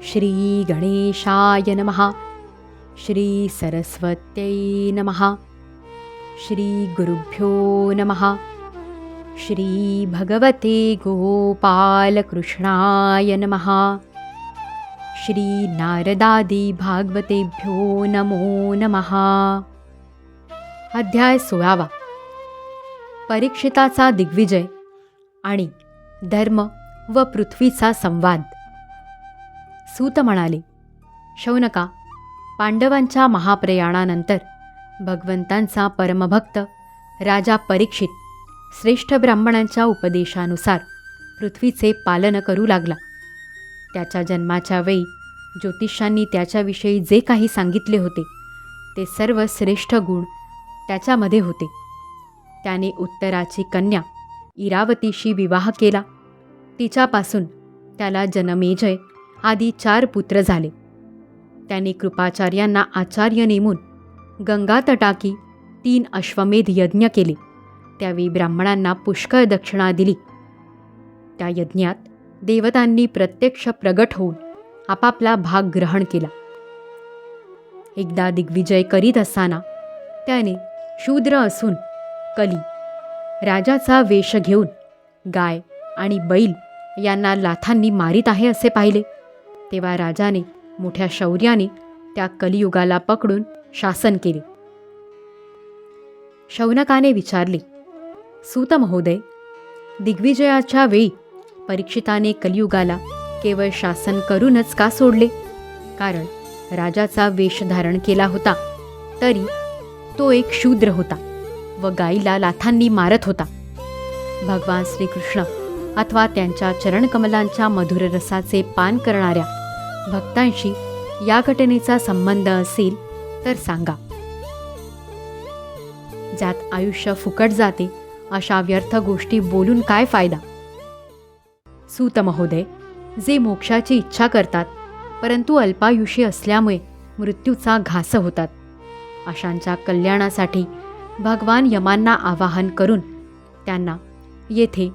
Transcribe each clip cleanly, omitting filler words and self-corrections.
श्री गणेशाय नमः. श्री सरस्वत्यै नमः. श्री गुरुभ्यो नमः. श्री भगवते गोपालकृष्णाय नमः. श्री नारदादी भागवतेभ्यो नमो नमः. अध्याय 16. परीक्षिताचा दिग्विजय आणि धर्म व पृथ्वीचा संवाद. सूत म्हणाले, शौनका, पांडवांच्या महाप्रयाणानंतर भगवंतांचा परमभक्त राजा परीक्षित श्रेष्ठ ब्राह्मणांच्या उपदेशानुसार पृथ्वीचे पालन करू लागला. त्याच्या जन्माच्या वेळी ज्योतिषांनी त्याच्याविषयी जे काही सांगितले होते ते सर्व श्रेष्ठ गुण त्याच्यामध्ये होते. त्याने उत्तराची कन्या इरावतीशी विवाह केला. तिच्यापासून त्याला जनमेजय आदी 4 पुत्र झाले. त्याने कृपाचार्यांना आचार्य नेमून गंगा तटाकी 3 अश्वमेध यज्ञ केले. त्यावेळी ब्राह्मणांना पुष्कळ दक्षिणा दिली. त्या यज्ञात देवतांनी प्रत्यक्ष प्रगट होऊन आपापला भाग ग्रहण केला. एकदा दिग्विजय करीत असताना त्याने शूद्र असून कली राजाचा वेश घेऊन गाय आणि बैल यांना लाथांनी मारित आहे असे पाहिले. तेव्हा राजाने मोठ्या शौर्याने त्या कलियुगाला पकडून शासन केले. शौनकाने विचारले, सूत महोदय, दिग्विजयाच्या वेळी परीक्षिताने कलियुगाला केवळ शासन करूनच का सोडले? कारण राजाचा वेश धारण केला होता तरी तो एक शूद्र होता व गायीला लाथांनी मारत होता. भगवान श्रीकृष्ण अथवा त्यांच्या चरणकमलांच्या मधुर रसाचे पान करणाऱ्या भक्तांशी या घटनेचा संबंध असेल तर सांगा. ज्यात आयुष्य फुकट जाते अशा व्यर्थ गोष्टी बोलून काय फायदा? सूत महोदय, जे मोक्षाची इच्छा करतात परंतु अल्पायुषी असल्यामुळे मृत्यूचा घास होतात, अशांच्या कल्याणासाठी भगवान यमांना आवाहन करून त्यांना येथे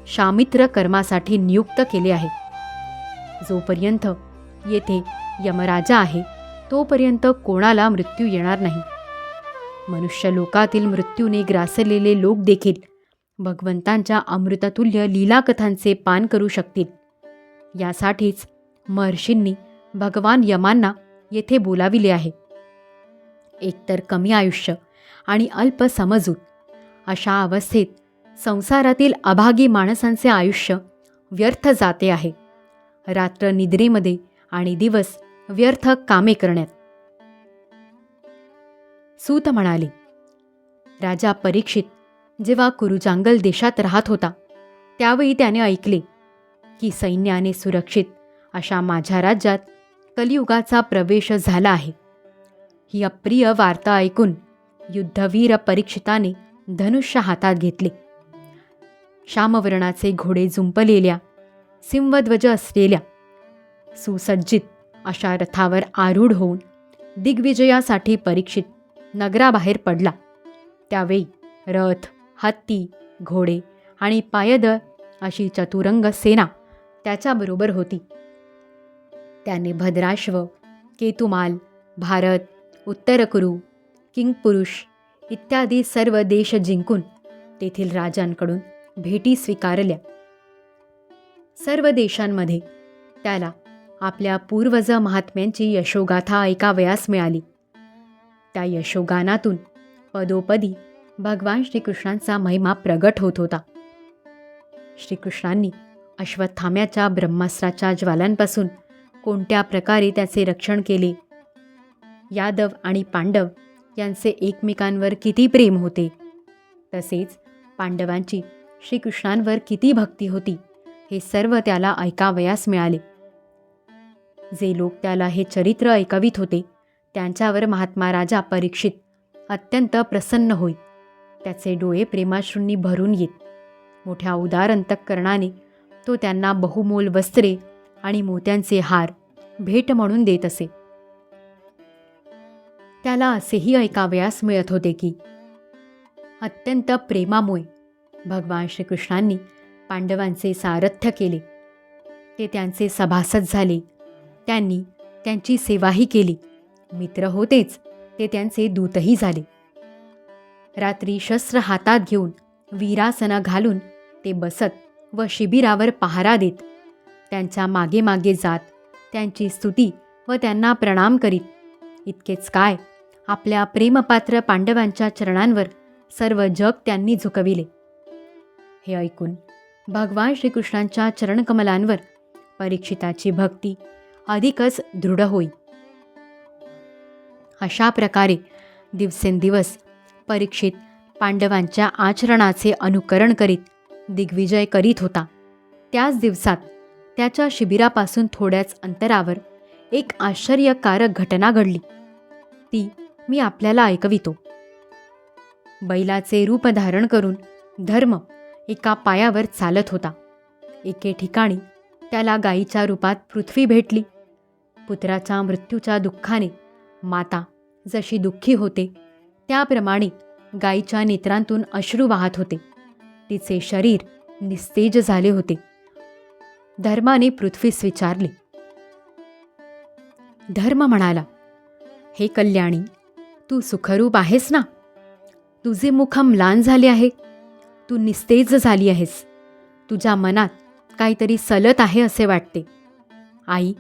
शामित्र कर्मासाठी नियुक्त केले आहे. जोपर्यंत येथे यमराजा आहे तोपर्यंत कोणाला मृत्यू येणार नाही. मनुष्य लोकातील मृत्यूने ग्रासलेले लोक देखील भगवंतांच्या अमृततुल्य लीलाकथांचे पान करू शकतील. यासाठीच महर्षींनी भगवान यमांना येथे बोलाविले आहे. एकतर कमी आयुष्य आणि अल्प समजूत अशा अवस्थेत संसारातील अभागी माणसांचे आयुष्य व्यर्थ जाते आहे. रात्र निद्रेमध्ये आणि दिवस व्यर्थ कामे करण्यात. सूत म्हणाले, राजा परीक्षित जेव्हा कुरुजांगल देशात राहत होता त्यावेळी त्याने ऐकले की सैन्याने सुरक्षित अशा माझ्या राज्यात कलियुगाचा प्रवेश झाला आहे. ही अप्रिय वार्ता ऐकून युद्धवीर परीक्षिताने धनुष्य हातात घेतले. श्यामवर्णाचे घोडे जुंपलेल्या सिंहध्वज असलेल्या सुसज्जित अशा रथावर आरूढ होऊन दिग्विजयासाठी परीक्षित नगराबाहेर पडला. त्यावेळी रथ, हत्ती, घोडे आणि पायदळ अशी चतुरंग सेना त्याच्याबरोबर होती. त्याने भद्राश्व, केतुमाल, भारत, उत्तरकुरु, किंगपुरुष इत्यादी सर्व देश जिंकून तेथील राजांकडून भेटी स्वीकारल्या. सर्व देशांमध्ये त्याला आपल्या पूर्वज महात्म्यांची यशोगाथा ऐकावयास मिळाली. त्या यशोगानातून पदोपदी भगवान श्रीकृष्णांचा महिमा प्रगट होत होता. श्रीकृष्णांनी अश्वत्थाम्याच्या ब्रह्मास्त्राच्या ज्वालांपासून कोणत्या प्रकारे त्याचे रक्षण केले, यादव आणि पांडव यांचे एकमेकांवर किती प्रेम होते, तसेच पांडवांची श्रीकृष्णांवर किती भक्ती होती, हे सर्व त्याला ऐकावयास मिळाले. जे लोक त्याला हे चरित्र ऐकवित होते त्यांच्यावर महात्मा राजा परीक्षित अत्यंत प्रसन्न होई. त्याचे डोळे प्रेमाश्रूंनी भरून येत. मोठ्या उदार अंतःकरणाने तो त्यांना बहुमोल वस्त्रे आणि मोत्यांचे हार भेट म्हणून देत असे. त्याला असेही ऐकावयास मिळत होते की अत्यंत प्रेमामुळे भगवान श्रीकृष्णांनी पांडवांचे सारथ्य केले. ते त्यांचे सभासद झाले त्यांनी त्यांची सेवाही केली. मित्र होतेच, ते त्यांचे दूतही झाले. रात्री शस्त्र हातात घेऊन वीरासनं घालून ते बसत व शिबिरावर पहारा देत. त्यांच्या मागे मागे जात त्यांची स्तुती व त्यांना प्रणाम करीत. इतकेच काय, आपल्या प्रेमपात्र पांडवांच्या चरणांवर सर्व जग त्यांनी झुकविले. हे ऐकून भगवान श्रीकृष्णांच्या चरणकमलांवर परीक्षिताची भक्ती अधिकच दृढ होई. अशा प्रकारे दिवसेंदिवस परीक्षित पांडवांच्या आचरणाचे अनुकरण करीत दिग्विजय करीत होता. त्याच दिवसात त्याच्या शिबिरापासून थोड्याच अंतरावर एक आश्चर्यकारक घटना घडली. ती मी आपल्याला ऐकवितो. बैलाचे रूप धारण करून धर्म एका पायावर चालत होता. एके ठिकाणी त्याला गायीच्या रूपात पृथ्वी भेटली. पुत्राच्या मृत्यूच्या दुःखाने माता जशी दुःखी होते, त्याप्रमाणे गायीच्या नेत्रांतून अश्रू वाहत होते. तिचे शरीर निस्तेज झाले होते. धर्माने पृथ्वीस विचारले. धर्म म्हणाला, हे कल्याणी, तू सुखरूप आहेस ना? तुझे मुख म्लान झाले आहे. तू निस्तेज झाली आहेस. तुझ्या मनात काहीतरी सलत आहे असे वाटते. आई,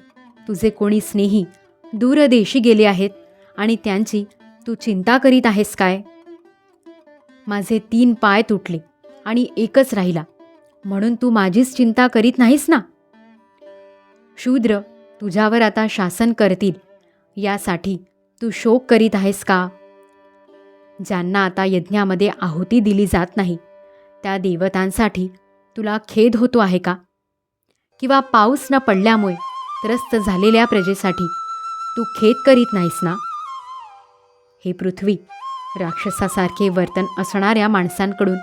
तुझे कोणी स्नेही दूरदेशी गेले आहेत आणि त्यांची तू चिंता करीत आहेस काय? माझे 3 पाय तुटले आणि एकच राहिला, म्हणून तू माझीच चिंता करीत नाहीस ना? शूद्र तुझ्यावर आता शासन करतील यासाठी तू शोक करीत आहेस का? ज्यांना आता यज्ञामध्ये आहुती दिली जात नाही त्या देवतांसाठी तुला खेद होतो आहे का? किंवा पाऊस न पडल्यामुळे त्रस्त झालेल्या प्रजेसाठी तू खेद करीत नाहीस ना? हे पृथ्वी, राक्षसासारखे वर्तन असणाऱ्या माणसांकडून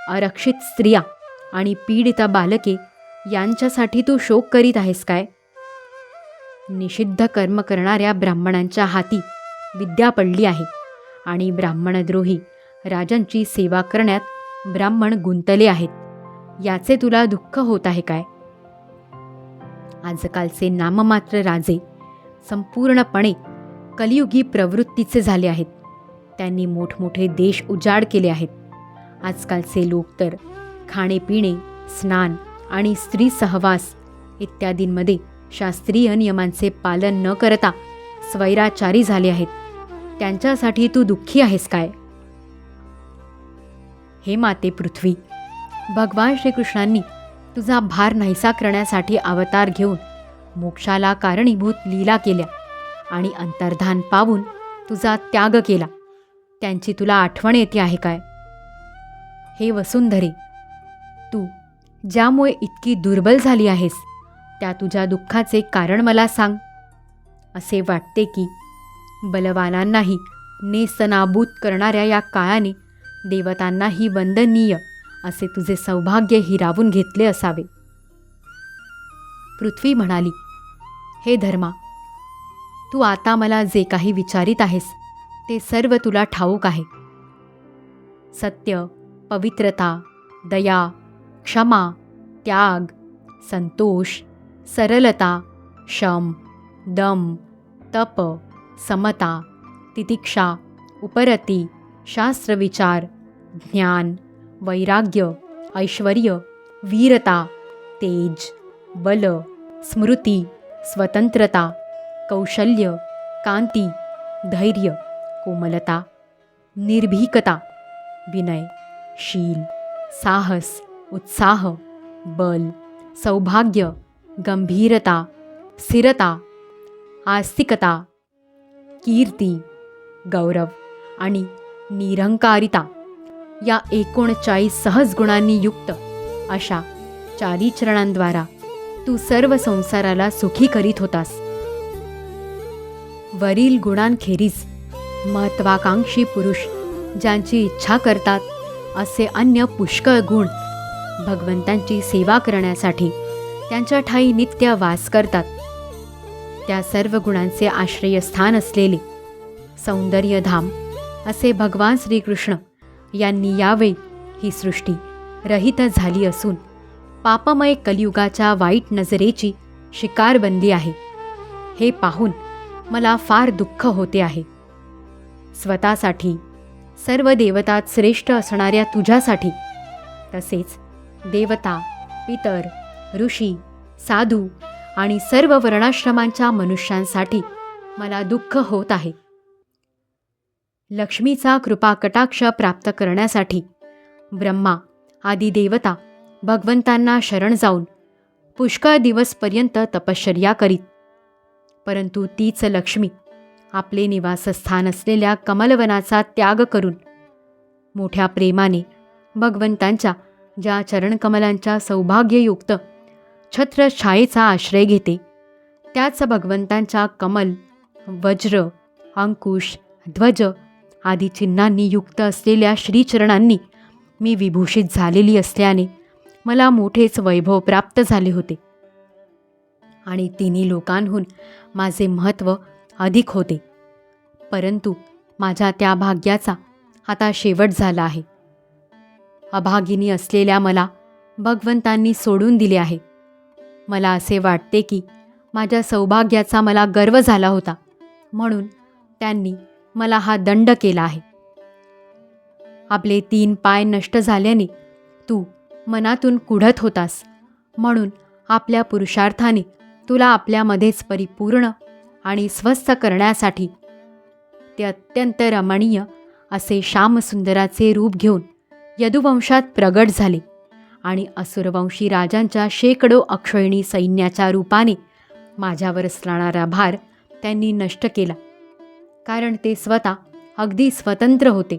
अरक्षित स्त्रिया आणि पीडित बालके यांच्यासाठी तू शोक करीत आहेस काय? निषिद्ध कर्म करणाऱ्या ब्राह्मणांच्या हाती विद्या पडली आहे आणि ब्राह्मणद्रोही राजांची सेवा करण्यात ब्राह्मण गुंतले आहेत, याचे तुला दुःख होत आहे काय? आजकालचे नाममात्र राजे संपूर्णपणे कलियुगी प्रवृत्तीचे झाले आहेत. त्यांनी मोठमोठे देश उजाड केले आहेत. आजकालचे लोक तर खाणेपिणे, स्नान आणि स्त्री सहवास इत्यादींमध्ये शास्त्रीय नियमांचे पालन न करता स्वैराचारी झाले आहेत. त्यांच्यासाठी तू दुःखी आहेस काय? हे माते पृथ्वी, भगवान श्रीकृष्णांनी तुझा भार नाहीसा करण्यासाठी अवतार घेऊन मोक्षाला कारणीभूत लीला केल्या आणि अंतर्धान पावून तुझा त्याग केला. त्यांची तुला आठवण येते आहे काय? हे वसुंधरे, तू ज्यामुळे इतकी दुर्बल झाली आहेस त्या तुझ्या दुःखाचे कारण मला सांग. असे वाटते की बलवानांनाही नेस्तनाबूत करणाऱ्या या काळाने देवतांनाही वंदनीय असे तुझे सौभाग्य हिरावून घेतले असावे. पृथ्वी म्हणाली, हे धर्मा, तू आता मला जे काही विचारित आहेस ते सर्व तुला ठाऊक आहे. सत्य, पवित्रता, दया, क्षमा, त्याग, संतोष, सरलता, शम, दम, तप, समता, तितिक्षा, उपरती, शास्त्रविचार, ज्ञान, वैराग्य, ऐश्वर्य, वीरता, तेज, बल, स्मृती, स्वतंत्रता, कौशल्य, कांती, धैर्य, कोमलता, निर्भीकता, विनय, शील, साहस, उत्साह, बल, सौभाग्य, गंभीरता, स्थिरता, आस्तिकता, कीर्ती, गौरव आणि निरंकारिता या 39 सहज गुणांनी युक्त अशा चारिचरणांद्वारा तू सर्व संसाराला सुखी करीत होतास. वरील गुणांखेरीज महत्वाकांक्षी पुरुष ज्यांची इच्छा करतात असे अन्य पुष्कळ गुण भगवंतांची सेवा करण्यासाठी त्यांच्या ठाई नित्य वास करतात. त्या सर्व गुणांचे आश्रयस्थान असलेले सौंदर्यधाम असे भगवान श्रीकृष्ण यांनी यावेळी ही सृष्टी रहित झाली असून पापमय कलियुगाच्या वाईट नजरेची शिकार बनली आहे. हे पाहून मला फार दुःख होते आहे. स्वतःसाठी, सर्व देवतात श्रेष्ठ असणाऱ्या तुझ्यासाठी, तसेच देवता, पितर, ऋषी, साधू आणि सर्व वर्णाश्रमांच्या मनुष्यांसाठी मला दुःख होत आहे. लक्ष्मीचा कृपा कटाक्ष प्राप्त करण्यासाठी ब्रह्मा आदी देवता भगवंतांना शरण जाऊन पुष्कळ दिवसपर्यंत तपश्चर्या करीत, परंतु तीच लक्ष्मी आपले निवासस्थान असलेल्या कमलवनाचा त्याग करून मोठ्या प्रेमाने भगवंतांच्या ज्या चरणकमलांच्या सौभाग्ययुक्त छत्रछायेचा आश्रय घेते, त्याच भगवंतांच्या कमल, वज्र, अंकुश, ध्वज आदी चिन्हांनी युक्त असलेल्या श्रीचरणांनी मी विभूषित झालेली असल्याने मला मोठेच वैभव प्राप्त झाले होते आणि तिन्ही लोकांहून माझे महत्त्व अधिक होते. परंतु माझ्या त्या भाग्याचा आता शेवट झाला आहे. अभागिनी असलेल्या मला भगवंतांनी सोडून दिले आहे. मला असे वाटते की माझ्या सौभाग्याचा मला गर्व झाला होता, म्हणून त्यांनी मला हा दंड केला आहे. आपले 3 पाय नष्ट झाल्याने तू मनातून कुढत होतास, म्हणून आपल्या पुरुषार्थाने तुला आपल्यामध्येच परिपूर्ण आणि स्वस्थ करण्यासाठी ते अत्यंत रमणीय असे श्यामसुंदराचे रूप घेऊन यदुवंशात प्रगट झाले आणि असुरवंशी राजांच्या शेकडो अक्षयणी सैन्याच्या रूपाने माझ्यावर असणारा भार त्यांनी नष्ट केला. कारण ते स्वतः अगदी स्वतंत्र होते,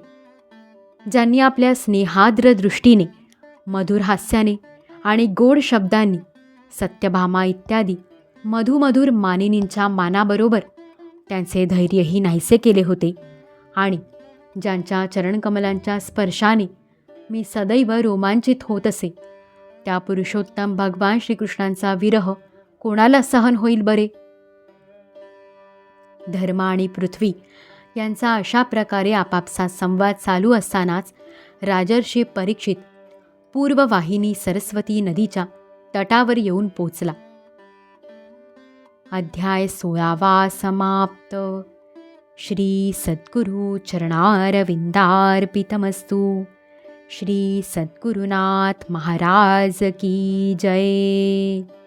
ज्यांनी आपल्या स्नेहाद्र दृष्टीने, मधुर हास्याने आणि गोड शब्दांनी सत्यभामा इत्यादी मधुमधुर मानिनींच्या मानाबरोबर त्यांचे धैर्यही नाहीसे केले होते आणि ज्यांच्या चरणकमलांच्या स्पर्शाने मी सदैव रोमांचित होत असे, त्या पुरुषोत्तम भगवान श्रीकृष्णांचा विरह कोणाला सहन होईल बरे. धर्म आणि पृथ्वी यांचा अशा प्रकारे आपापसात संवाद चालू असतानाच राजर्षी परीक्षित पूर्ववाहिनी सरस्वती नदीच्या तटावर येऊन पोचला. अध्याय 16 समाप्त. श्री सद्गुरु चरणारविंदार्पितमस्तु. श्री सद्गुरुनाथ महाराज की जय.